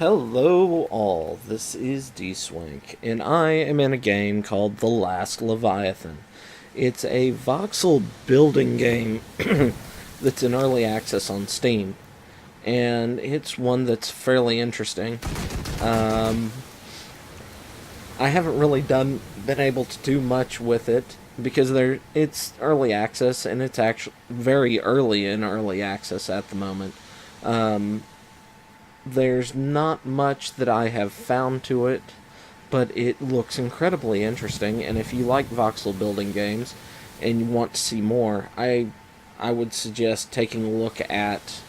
Hello all, this is Dswank, and I am in a game called The Last Leviathan. It's a voxel building game that's in early access on Steam, and it's one that's fairly interesting. Um, I haven't really been able to do much with it because it's early access and it's actually very early in early access at the moment. Um, there's not much that I have found to it, but it looks incredibly interesting. And if you like voxel building games and you want to see more, I would suggest taking a look at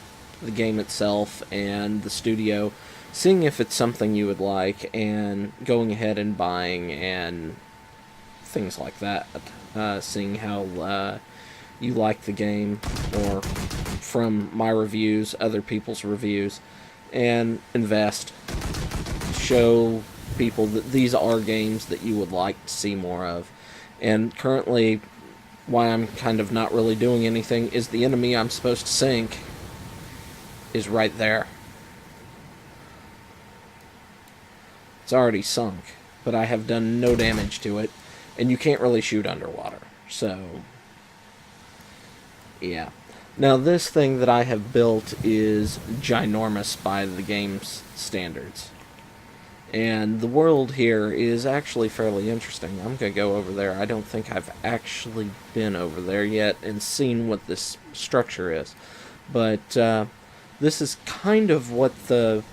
the game itself and the studio, seeing if it's something you would like, and going ahead and buying and things like that. Seeing how you like the game, or from my reviews, other people's reviews, and invest. Show people that these are games that you would like to see more of. And currently, why I'm kind of not really doing anything is the enemy I'm supposed to sink is right there. It's already sunk, but I have done no damage to it, and you can't really shoot underwater. So, yeah. Now, this thing that I have built is ginormous by the game's standards. And the world here is actually fairly interesting. I'm going to go over there. I don't think I've actually been over there yet and seen what this structure is. But this is kind of what the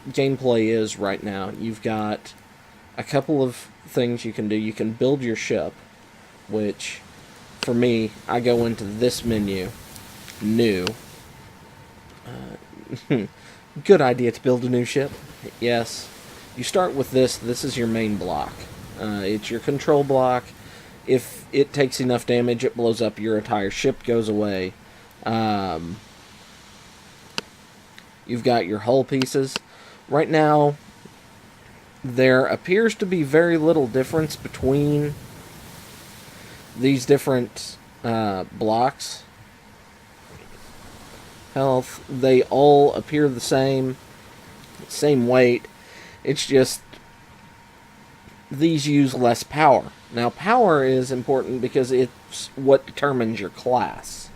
gameplay is right now. You've got a couple of things you can do. You can build your ship, which, for me, I go into this menu, new. Good idea to build a new ship. Yes. You start with this. This is your main block. It's your control block. If it takes enough damage, it blows up. Your entire ship goes away. You've got your hull pieces. Right now, there appears to be very little difference between these different blocks. Health, they all appear the same weight. It's just these use less power. Now, power is important because it's what determines your class.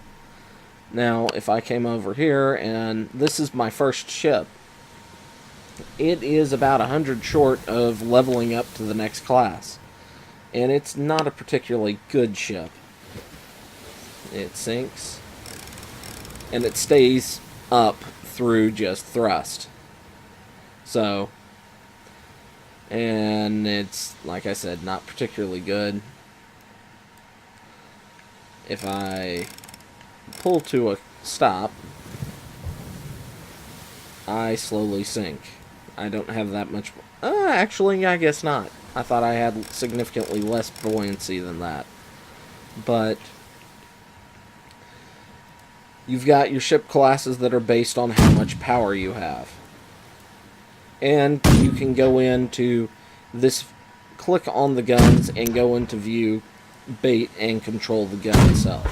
Now, if I came over here, and this is my first ship, it is about 100 short of leveling up to the next class. And it's not a particularly good ship. It sinks, and it stays up through just thrust. So, and it's, like I said, not particularly good. If I pull to a stop, I slowly sink. I don't have that much... actually, I guess not. I thought I had significantly less buoyancy than that. But you've got your ship classes that are based on how much power you have. And you can go into this, click on the guns, and go into view, bait, and control the gun itself.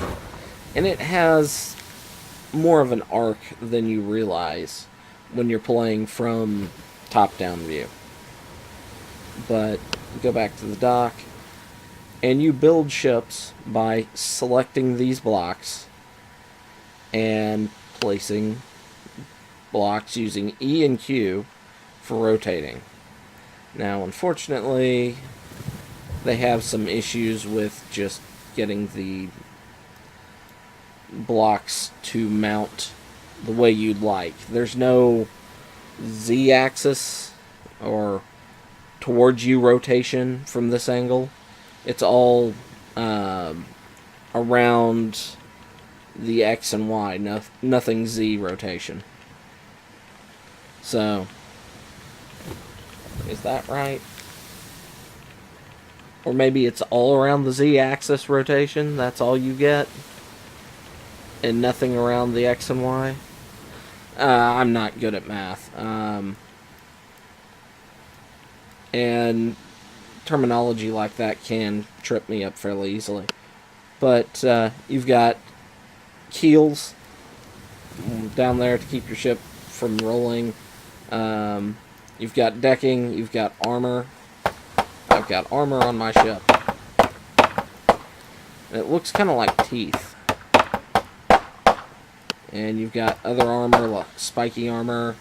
And it has more of an arc than you realize when you're playing from top-down view. But go back to the dock, and you build ships by selecting these blocks and placing blocks using E and Q for rotating. Now, unfortunately, they have some issues with just getting the blocks to mount the way you'd like. There's no Z-axis or towards you rotation from this angle. It's all around the X and Y, nothing Z rotation. So, is that right? Or maybe it's all around the Z-axis rotation, that's all you get, and nothing around the X and Y? I'm not good at math. And terminology like that can trip me up fairly easily. But you've got keels down there to keep your ship from rolling. You've got decking, you've got armor. I've got armor on my ship. It looks kind of like teeth. And you've got other armor, like spiky armor.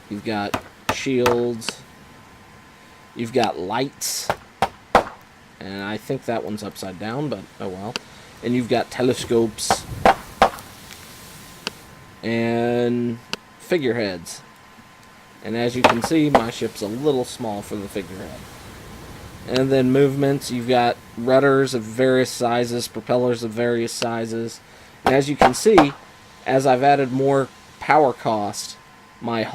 You've got shields. You've got lights. And I think that one's upside down, but oh well. And you've got telescopes. And figureheads. And as you can see, my ship's a little small for the figurehead. And then movements, you've got rudders of various sizes, propellers of various sizes. And as you can see, as I've added more power cost, my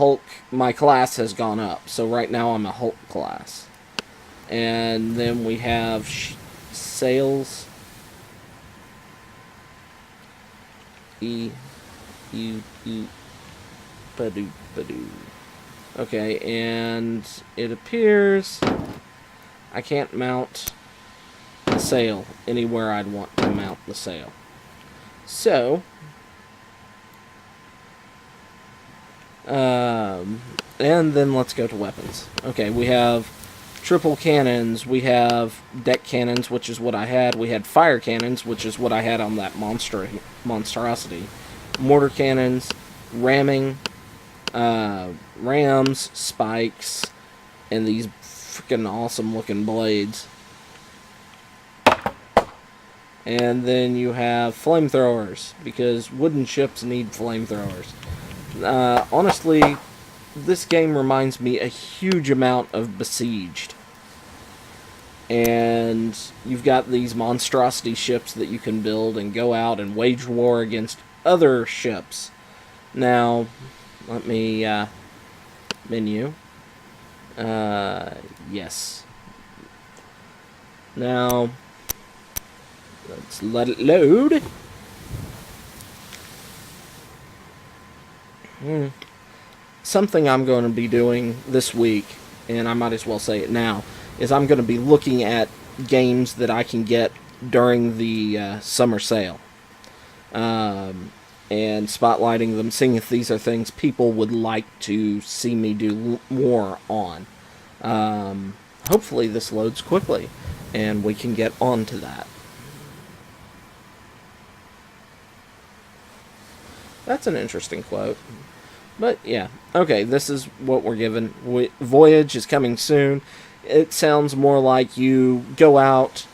class has gone up. So right now I'm a Hulk class. And then we have sails. Badoo. Okay, and it appears I can't mount the sail anywhere I'd want to mount the sail. So, and then let's go to weapons. Okay, we have triple cannons, we have deck cannons, which is what I had. We had fire cannons, which is what I had on that monstrosity. Mortar cannons, ramming, rams, spikes, and these freaking awesome looking blades. And then you have flamethrowers, because wooden ships need flamethrowers. Honestly, this game reminds me a huge amount of Besieged. And you've got these monstrosity ships that you can build and go out and wage war against other ships. Now, let me, menu. Yes. Now, let's let it load. Something I'm going to be doing this week, and I might as well say it now, is I'm going to be looking at games that I can get during the summer sale. And spotlighting them, seeing if these are things people would like to see me do more on. Hopefully this loads quickly, and we can get on to that. That's an interesting quote. But yeah, okay, this is what we're given. Voyage is coming soon. It sounds more like you go out,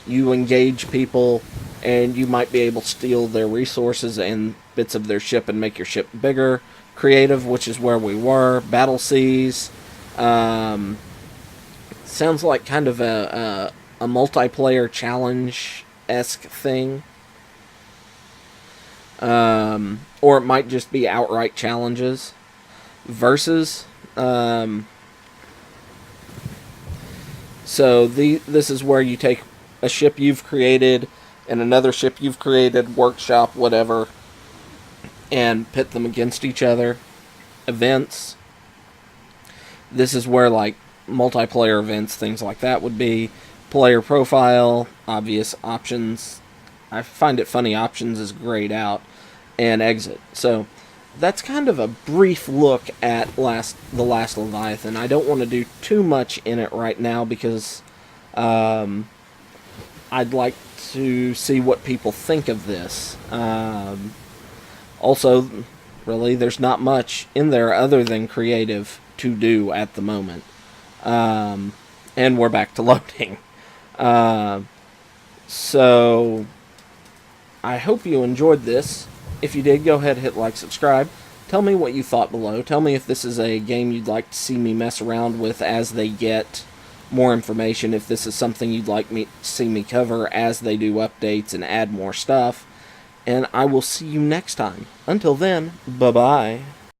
you engage people, and you might be able to steal their resources and bits of their ship and make your ship bigger. Creative, which is where we were. Battle Seas. Sounds like kind of a multiplayer challenge-esque thing. Or it might just be outright challenges. Versus. So this is where you take a ship you've created and another ship you've created, workshop, whatever, and pit them against each other. Events. This is where, like, multiplayer events, things like that would be. Player profile, obvious options. I find it funny, options is grayed out. And exit. So, that's kind of a brief look at the Last Leviathan. I don't want to do too much in it right now because I'd like to see what people think of this. Also, really, there's not much in there other than creative to do at the moment. And we're back to loading. So, I hope you enjoyed this. If you did, go ahead, hit like, subscribe. Tell me what you thought below. Tell me if this is a game you'd like to see me mess around with as they get more information. If this is something you'd like me to see me cover as they do updates and add more stuff. And I will see you next time. Until then, bye-bye.